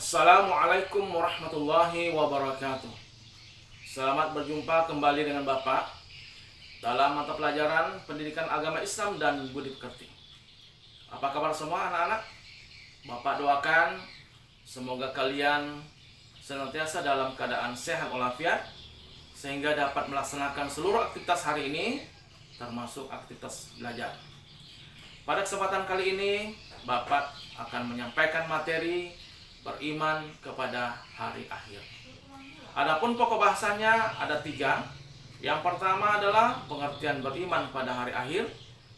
Assalamualaikum warahmatullahi wabarakatuh. Selamat berjumpa kembali dengan Bapak dalam mata pelajaran Pendidikan Agama Islam dan Budi Pekerti. Apa kabar semua anak-anak? Bapak doakan semoga kalian senantiasa dalam keadaan sehat walafiat sehingga dapat melaksanakan seluruh aktivitas hari ini, termasuk aktivitas belajar. Pada kesempatan kali ini Bapak akan menyampaikan materi beriman kepada hari akhir. Adapun pokok bahasanya ada 3. Yang pertama adalah pengertian beriman pada hari akhir.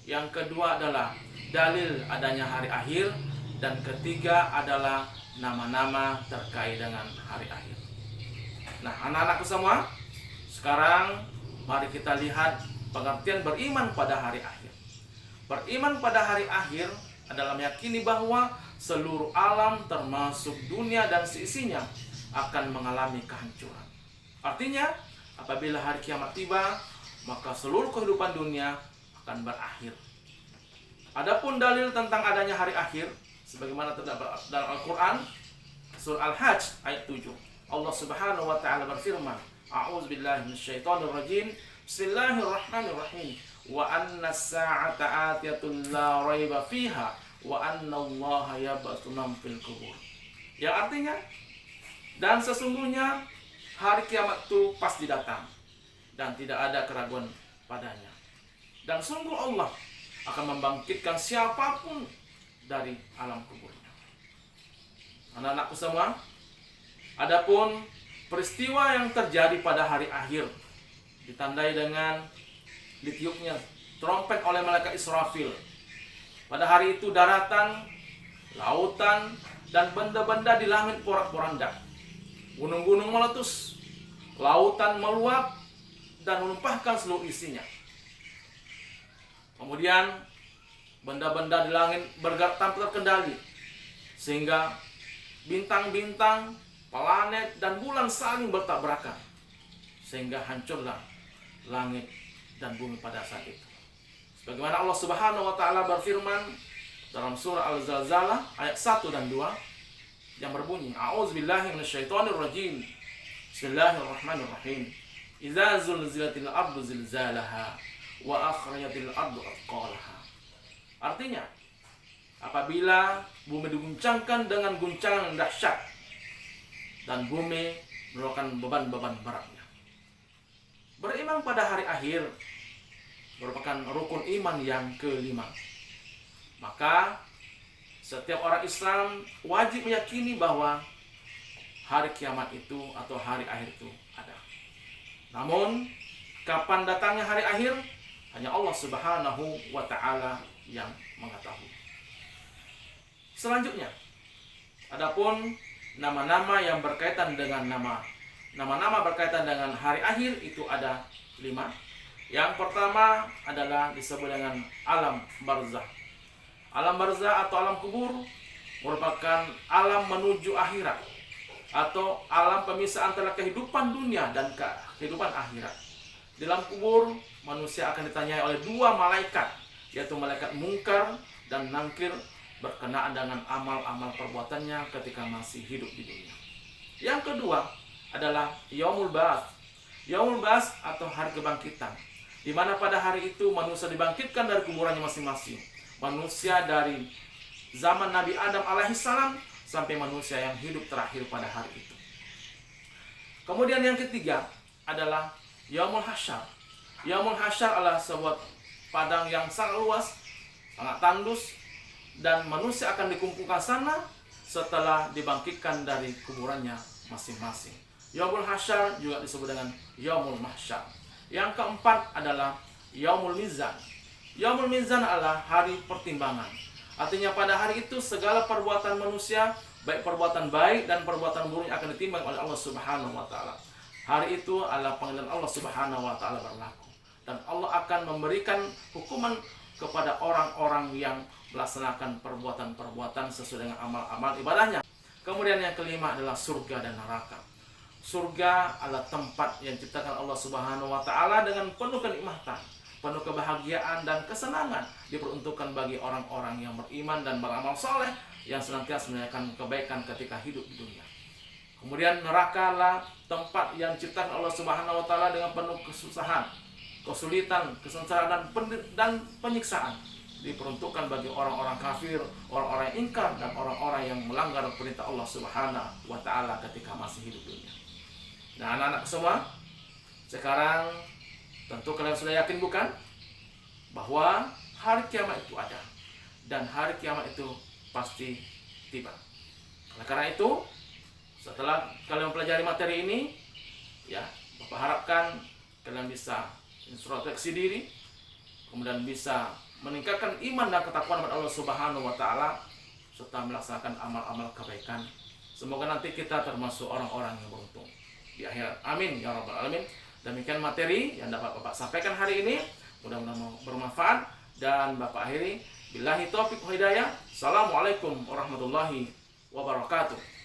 Yang kedua adalah dalil adanya hari akhir. Dan ketiga adalah nama-nama terkait dengan hari akhir. Nah, anak-anakku semua, sekarang mari kita lihat pengertian beriman pada hari akhir. Beriman pada hari akhir adalah meyakini bahwa seluruh alam termasuk dunia dan seisinya akan mengalami kehancuran. Artinya, apabila hari kiamat tiba, maka seluruh kehidupan dunia akan berakhir. Adapun dalil tentang adanya hari akhir, sebagaimana terdapat dalam Al-Quran, surah Al-Hajj ayat 7. Allah Subhanahu wa taala berfirman, A'udzubillahi minasyaitonirrajim. Bismillahirrahmanirrahim. Wa anna as-sa'ata atiyatun la raiba fiha wa anna allaha yab'atsu man fil qubur. Yang artinya, dan sesungguhnya hari kiamat itu pasti datang dan tidak ada keraguan padanya. Dan sungguh Allah akan membangkitkan siapapun dari alam kuburnya. Anak-anakku semua, adapun peristiwa yang terjadi pada hari akhir ditandai dengan ditiupnya trompet oleh malaikat Israfil. Pada hari itu daratan, lautan, dan benda-benda di langit porak-poranda. Gunung-gunung meletus, lautan meluap dan menumpahkan seluruh isinya. Kemudian benda-benda di langit bergerak tanpa terkendali, sehingga bintang-bintang, planet, dan bulan saling bertabrakan, sehingga hancurlah langit dan bumi pada saat itu. Bagaimana Allah Subhanahu wa taala berfirman dalam surah Al-Zalzalah ayat 1 dan 2 yang berbunyi, A'udzubillahi minasyaitonirrajim. Bismillahirrahmanirrahim. Idza zulzilatil ardu zilzalaha wa akhrajatil ardu athqalaha. Artinya, apabila bumi diguncangkan dengan guncangan yang dahsyat dan bumi mengeluarkan beban-beban beratnya. Beriman pada hari akhir merupakan rukun iman yang kelima. Maka setiap orang Islam wajib meyakini bahwa hari kiamat itu atau hari akhir itu ada. Namun, kapan datangnya hari akhir hanya Allah Subhanahu wa taala yang mengetahui. Selanjutnya, adapun nama-nama yang berkaitan dengan nama-nama berkaitan dengan hari akhir itu ada 5. Yang pertama adalah disebut dengan alam barzah. Alam barzah atau alam kubur merupakan alam menuju akhirat atau alam pemisah antara kehidupan dunia dan kehidupan akhirat. Di dalam kubur, manusia akan ditanyai oleh 2 malaikat, yaitu malaikat mungkar dan nangkir, berkenaan dengan amal-amal perbuatannya ketika masih hidup di dunia. Yang kedua adalah Yaumul Ba'ats. Yaumul Ba'ats atau hari kebangkitan, di mana pada hari itu manusia dibangkitkan dari kuburannya masing-masing. Manusia dari zaman Nabi Adam alaihissalam sampai manusia yang hidup terakhir pada hari itu. Kemudian yang ketiga adalah Yaumul Hasyar. Yaumul Hasyar adalah sebuah padang yang sangat luas, sangat tandus, dan manusia akan dikumpulkan sana setelah dibangkitkan dari kuburannya masing-masing. Yaumul Hasyar juga disebut dengan Yaumul Mahsyar. Yang keempat adalah Yaumul Mizan. Yaumul Mizan adalah hari pertimbangan. Artinya pada hari itu segala perbuatan manusia, baik perbuatan baik dan perbuatan buruk akan ditimbang oleh Allah Subhanahu wa taala. Hari itu adalah pengadilan Allah Subhanahu wa taala berlaku, dan Allah akan memberikan hukuman kepada orang-orang yang melaksanakan perbuatan-perbuatan sesuai dengan amal-amal ibadahnya. Kemudian yang kelima adalah surga dan neraka. Surga adalah tempat yang diciptakan Allah Subhanahu wa taala dengan penuh kenikmatan. penuh kebahagiaan dan kesenangan diperuntukkan bagi orang-orang yang beriman dan beramal soleh yang senantiasa menanyakan kebaikan ketika hidup di dunia. Kemudian neraka adalah tempat yang diciptakan Allah Subhanahu wa taala dengan penuh kesusahan, kesulitan, kesengsaraan dan penyiksaan. Diperuntukkan bagi orang-orang kafir, orang-orang yang ingkar dan orang-orang yang melanggar perintah Allah Subhanahu wa taala ketika masih hidup dunia. Nah, anak-anak semua, sekarang tentu kalian sudah yakin bukan bahwa hari kiamat itu ada dan hari kiamat itu pasti tiba. Oleh karena itu, setelah kalian mempelajari materi ini, ya, Bapak harapkan kalian bisa introspeksi diri, kemudian bisa meningkatkan iman dan ketakwaan kepada Allah Subhanahu wa taala serta melaksanakan amal-amal kebaikan. Semoga nanti kita termasuk orang-orang yang beruntung di akhirat. Amin ya rabbal alamin. Demikian materi yang dapat Bapak sampaikan hari ini. Mudah-mudahan bermanfaat dan Bapak akhiri billahi taufiq wa hidayah. Assalamualaikum warahmatullahi wabarakatuh.